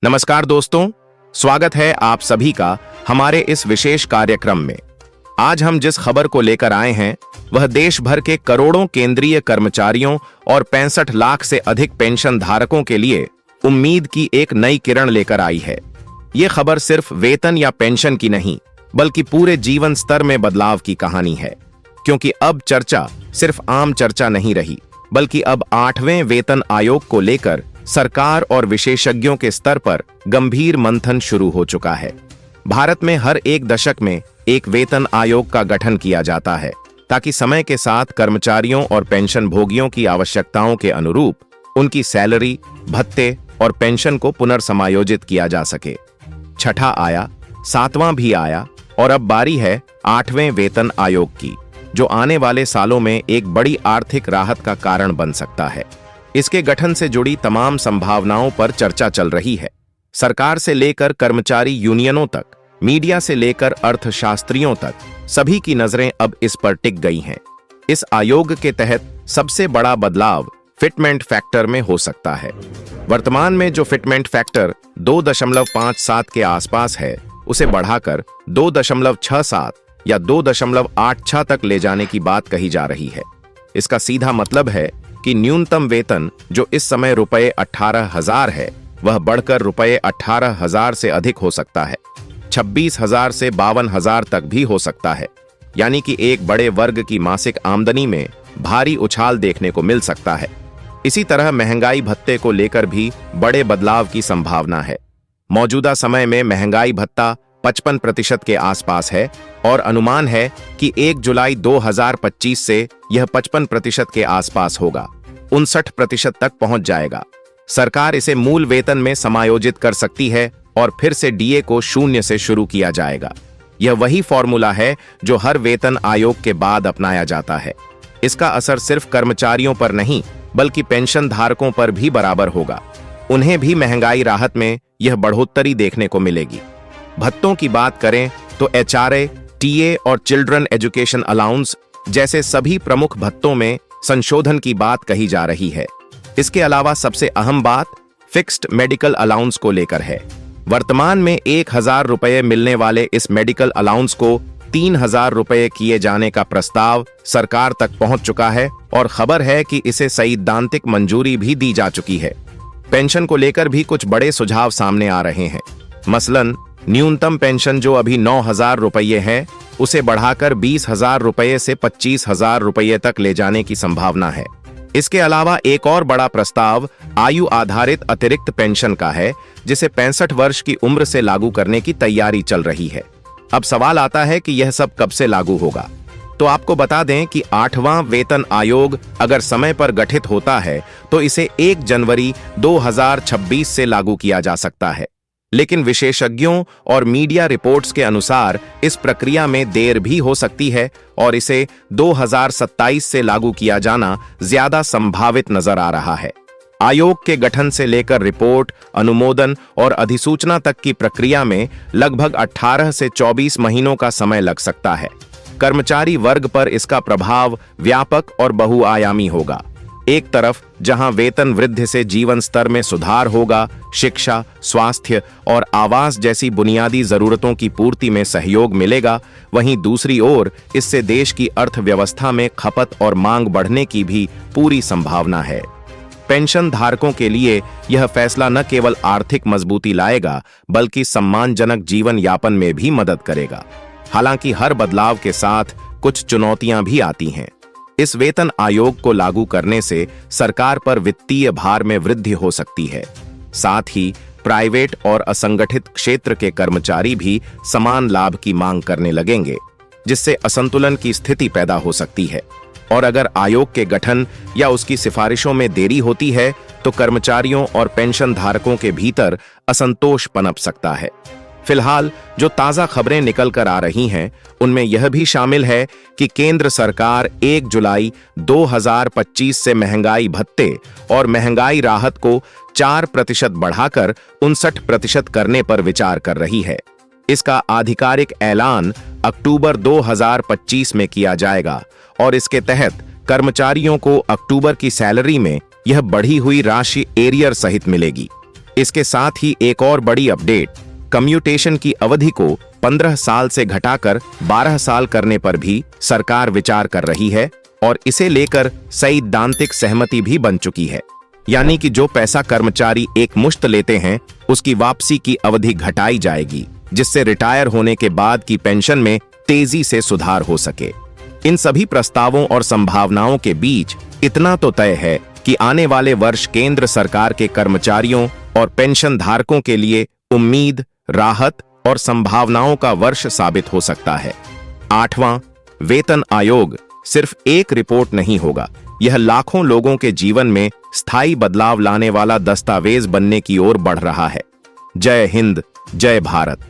नमस्कार दोस्तों, स्वागत है आप सभी का हमारे इस विशेष कार्यक्रम में। आज हम जिस खबर को लेकर आए हैं वह देश भर के करोड़ों केंद्रीय कर्मचारियों और 65 लाख से अधिक पेंशन धारकों के लिए उम्मीद की एक नई किरण लेकर आई है। ये खबर सिर्फ वेतन या पेंशन की नहीं, बल्कि पूरे जीवन स्तर में बदलाव की कहानी है। क्योंकि अब चर्चा सिर्फ आम चर्चा नहीं रही, बल्कि अब 8वें वेतन आयोग को लेकर सरकार और विशेषज्ञों के स्तर पर गंभीर मंथन शुरू हो चुका है। भारत में हर एक दशक में एक वेतन आयोग का गठन किया जाता है, ताकि समय के साथ कर्मचारियों और पेंशन भोगियों की आवश्यकताओं के अनुरूप उनकी सैलरी, भत्ते और पेंशन को पुनर्समायोजित किया जा सके। छठा आया, 7वां भी आया और अब बारी है 8वें वेतन आयोग की, जो आने वाले सालों में एक बड़ी आर्थिक राहत का कारण बन सकता है। इसके गठन से जुड़ी तमाम संभावनाओं पर चर्चा चल रही है। सरकार से लेकर कर्मचारी यूनियनों तक, मीडिया से लेकर अर्थशास्त्रियों तक, सभी की नजरें अब इस पर टिक गई हैं। इस आयोग के तहत सबसे बड़ा बदलाव फिटमेंट फैक्टर में हो सकता है। वर्तमान में जो फिटमेंट फैक्टर 2.57 के आसपास है, उसे बढ़ाकर 2.67 या 2.86 तक ले जाने की बात कही जा रही है। इसका सीधा मतलब है कि न्यूनतम वेतन जो इस समय रुपए 18,000 है, वह बढ़कर रुपए 18,000 से अधिक हो सकता है। 26,000 से 52,000 तक भी हो सकता है। यानी कि एक बड़े वर्ग की मासिक आमदनी में भारी उछाल देखने को मिल सकता है। इसी तरह महंगाई भत्ते को लेकर भी बड़े बदलाव की संभावना है। मौजूदा समय में महंगाई भत्ता 55% के आसपास है और अनुमान है कि 1 जुलाई 2025 से यह 55% के आसपास होगा, 59% तक पहुंच जाएगा। सरकार इसे मूल वेतन में समायोजित कर सकती है और फिर से डीए को 0 से शुरू किया जाएगा। यह वही फॉर्मूला है जो हर वेतन आयोग के बाद अपनाया जाता है। इसका असर सिर्फ कर्मचारियों पर नहीं, बल्कि पेंशन धारकों पर भी बराबर होगा। उन्हें भी महंगाई राहत में यह बढ़ोतरी देखने को मिलेगी। भत्तों की बात करें तो एचआरए, टीए और चिल्ड्रन एजुकेशन अलाउंस जैसे सभी प्रमुख भत्तों में संशोधन की बात कही जा रही है। इसके अलावा सबसे अहम बात फिक्स्ड मेडिकल अलाउंस को लेकर है। वर्तमान में 1,000 रुपये मिलने वाले इस मेडिकल अलाउंस को 3,000 रुपये किए जाने का प्रस्ताव सरकार तक पहुंच चुका है और खबर है कि इसे सैद्धांतिक मंजूरी भी दी जा चुकी है। पेंशन को लेकर भी कुछ बड़े सुझाव सामने आ रहे हैं। मसलन न्यूनतम पेंशन जो अभी 9,000 रुपये है, उसे बढ़ाकर 20,000 रुपये से 25,000 रुपये तक ले जाने की संभावना है। इसके अलावा एक और बड़ा प्रस्ताव आयु आधारित अतिरिक्त पेंशन का है, जिसे 65 वर्ष की उम्र से लागू करने की तैयारी चल रही है। अब सवाल आता है कि यह सब कब से लागू होगा। तो आपको बता दें कि 8वां वेतन आयोग अगर समय पर गठित होता है तो इसे 1 जनवरी 2026 से लागू किया जा सकता है। लेकिन विशेषज्ञों और मीडिया रिपोर्ट्स के अनुसार इस प्रक्रिया में देर भी हो सकती है और इसे 2027 से लागू किया जाना ज्यादा संभावित नजर आ रहा है। आयोग के गठन से लेकर रिपोर्ट, अनुमोदन और अधिसूचना तक की प्रक्रिया में लगभग 18 से 24 महीनों का समय लग सकता है। कर्मचारी वर्ग पर इसका प्रभाव व्यापक और बहुआयामी होगा। एक तरफ जहां वेतन वृद्धि से जीवन स्तर में सुधार होगा, शिक्षा, स्वास्थ्य और आवास जैसी बुनियादी जरूरतों की पूर्ति में सहयोग मिलेगा, वहीं दूसरी ओर इससे देश की अर्थव्यवस्था में खपत और मांग बढ़ने की भी पूरी संभावना है। पेंशन धारकों के लिए यह फैसला न केवल आर्थिक मजबूती लाएगा, बल्कि सम्मानजनक जीवन यापन में भी मदद करेगा। हालांकि हर बदलाव के साथ कुछ चुनौतियां भी आती हैं। इस वेतन आयोग को लागू करने से सरकार पर वित्तीय भार में वृद्धि हो सकती है। साथ ही प्राइवेट और असंगठित क्षेत्र के कर्मचारी भी समान लाभ की मांग करने लगेंगे, जिससे असंतुलन की स्थिति पैदा हो सकती है। और अगर आयोग के गठन या उसकी सिफारिशों में देरी होती है तो कर्मचारियों और पेंशन धारकों के भीतर असंतोष पनप सकता है। फिलहाल जो ताजा खबरें निकल कर आ रही हैं, उनमें यह भी शामिल है कि केंद्र सरकार 1 जुलाई 2025 से महंगाई भत्ते और महंगाई राहत को 4% बढ़ाकर 59% करने पर विचार कर रही है। इसका आधिकारिक ऐलान अक्टूबर 2025 में किया जाएगा और इसके तहत कर्मचारियों को अक्टूबर की सैलरी में यह बढ़ी हुई राशि एरियर सहित मिलेगी। इसके साथ ही एक और बड़ी अपडेट, कम्यूटेशन की अवधि को 15 साल से घटाकर 12 साल करने पर भी सरकार विचार कर रही है और इसे लेकर सैद्धांतिक सहमति भी बन चुकी है। यानी कि जो पैसा कर्मचारी एक मुश्त लेते हैं उसकी वापसी की अवधि घटाई जाएगी, जिससे रिटायर होने के बाद की पेंशन में तेजी से सुधार हो सके। इन सभी प्रस्तावों और संभावनाओं के बीच इतना तो तय है कि आने वाले वर्ष केंद्र सरकार के कर्मचारियों और पेंशन धारकों के लिए उम्मीद, राहत और संभावनाओं का वर्ष साबित हो सकता है। 8वां वेतन आयोग सिर्फ एक रिपोर्ट नहीं होगा, यह लाखों लोगों के जीवन में स्थायी बदलाव लाने वाला दस्तावेज बनने की ओर बढ़ रहा है। जय हिंद, जय भारत।